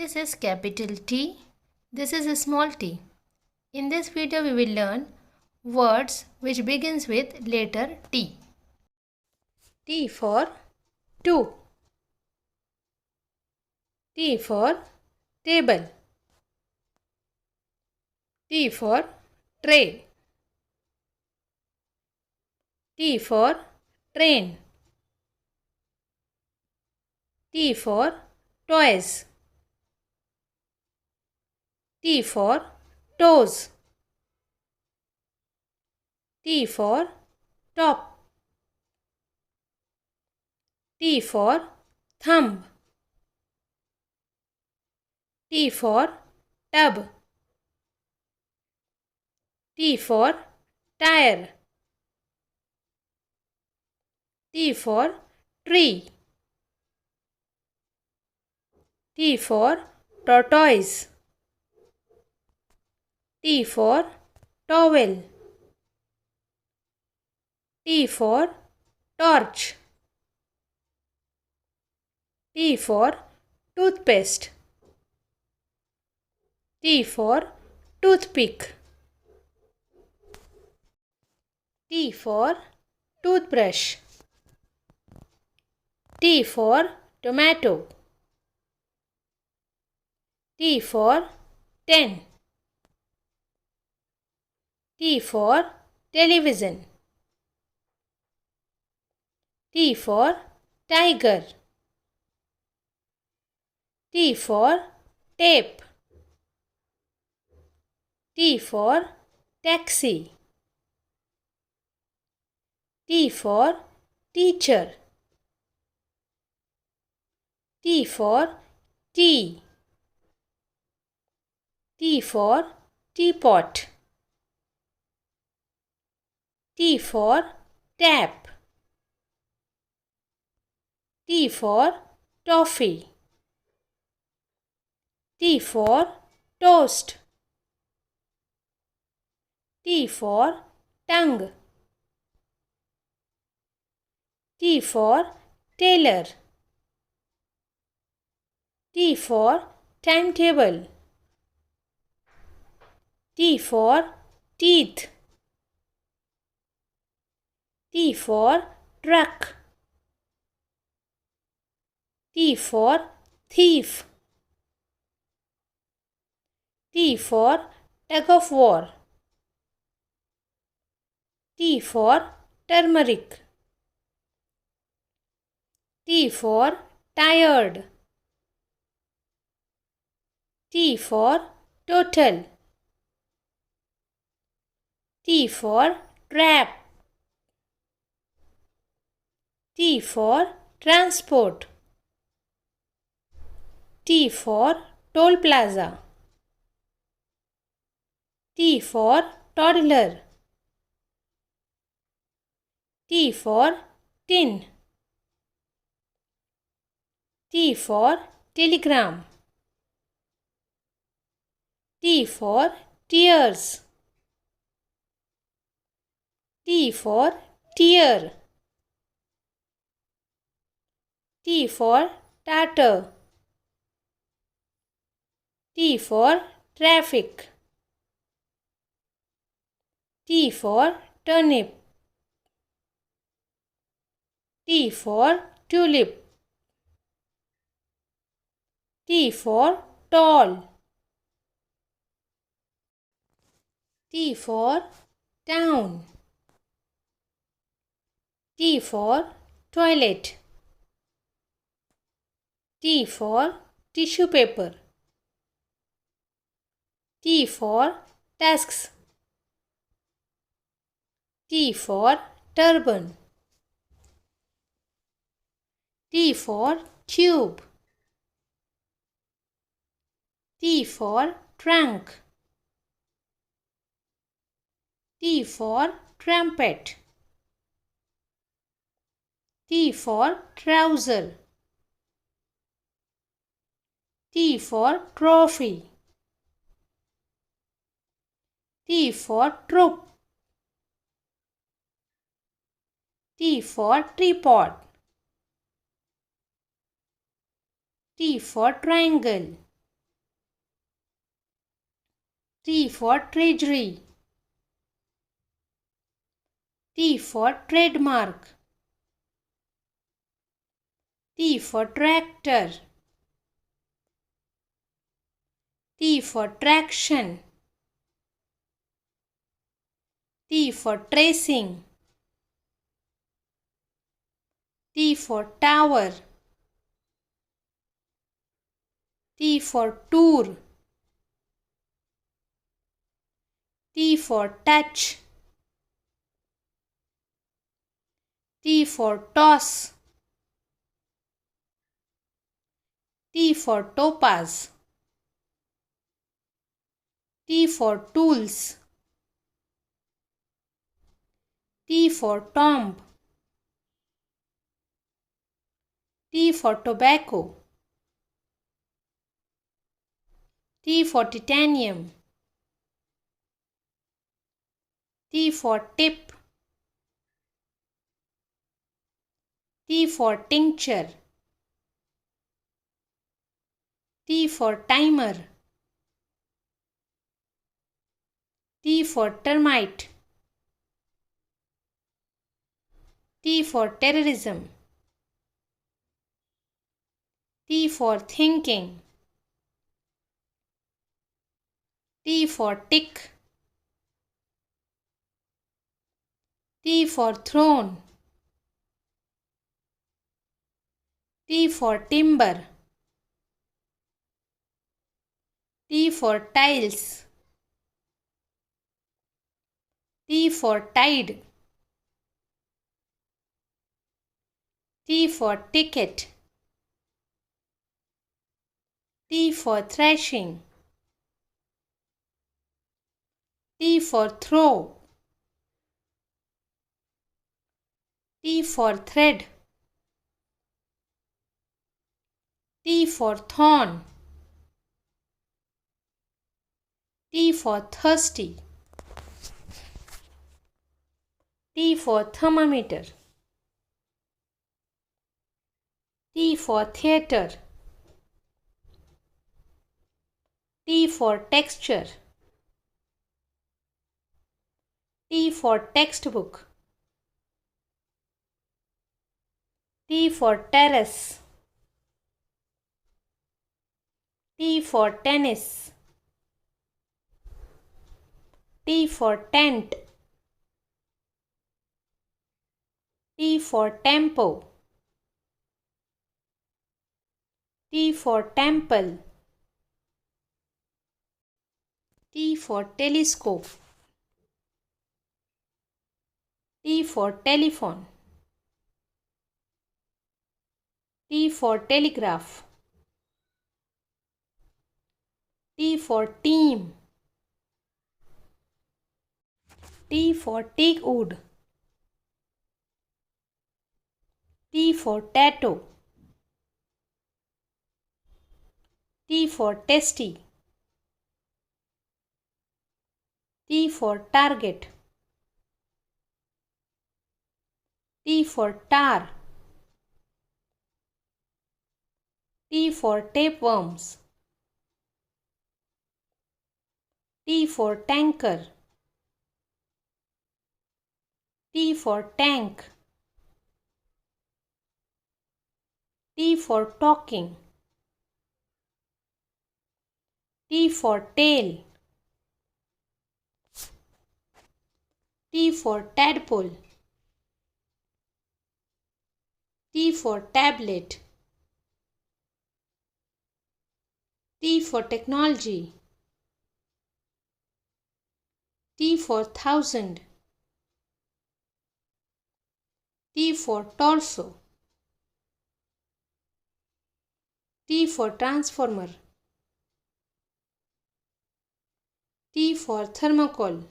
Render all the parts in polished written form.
This is capital T. This is a small t. In this video we will learn words which begins with letter T. T for two. T for table. T for tray. T for train. T for toys. T for toes. T for top. T for thumb. T for tub. T for tire. T for tree. T for tortoise. T for towel. T for torch. T for toothpaste. T for toothpick. T for toothbrush. T for tomato. T for 10. T for television. T for tiger. T for tape. T for taxi. T for teacher. T for tea. T for teapot. T for tap. T for toffee. T for toast. T for tongue. T for tailor. T for timetable. T for teeth. T for truck. T for thief. T for tug of war. T for turmeric. T for tired. T for total. T for trap. T for transport. T for toll plaza. T for toddler. T for tin. T for telegram. T for tears. T for tear. T for tatter. T for traffic. T for turnip. T for tulip. T for tall. T for town. T for toilet. T for tissue paper. T for tusks. T for turban. T for tube. T for trunk. T for trumpet. T for trouser. T for trophy. T for troop. T for tripod. T for triangle. T for treasury. T for trademark. T for tractor. T for traction. T for tracing. T for tower. T for tour. T for touch. T for toss. T for topaz. T for tools. T for tomb. T for tobacco. T for titanium. T for tip. T for tincture. T for timer. T for termite. T for terrorism. T for thinking. T for tick. T for throne. T for timber. T for tiles. T for tide. T for ticket. T for thrashing. T for throw. T for thread. T for thorn. T for thirsty. T for thermometer. T for theater. T for texture. T for textbook. T for terrace. T for tennis. T for tent. T for tempo. T for temple. T for telescope. T for telephone. T for telegraph. T for team. T for teak wood. T for tattoo. T for testy. T for target. T for tar. T for tapeworms. T for tanker. T for tank. T for talking. T for tail. T for tadpole. T for tablet. T for technology. T for thousand. T for torso. T for transformer. T for thermocol.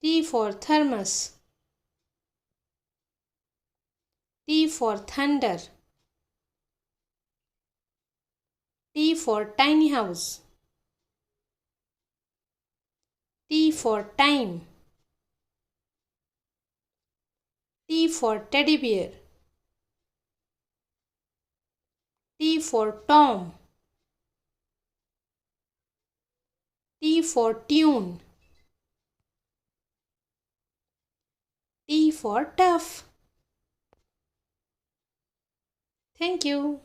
T for thermos. T for thunder. T for tiny house. T for time. T for teddy bear. T for Tom. T for tune. T for tough. Thank you.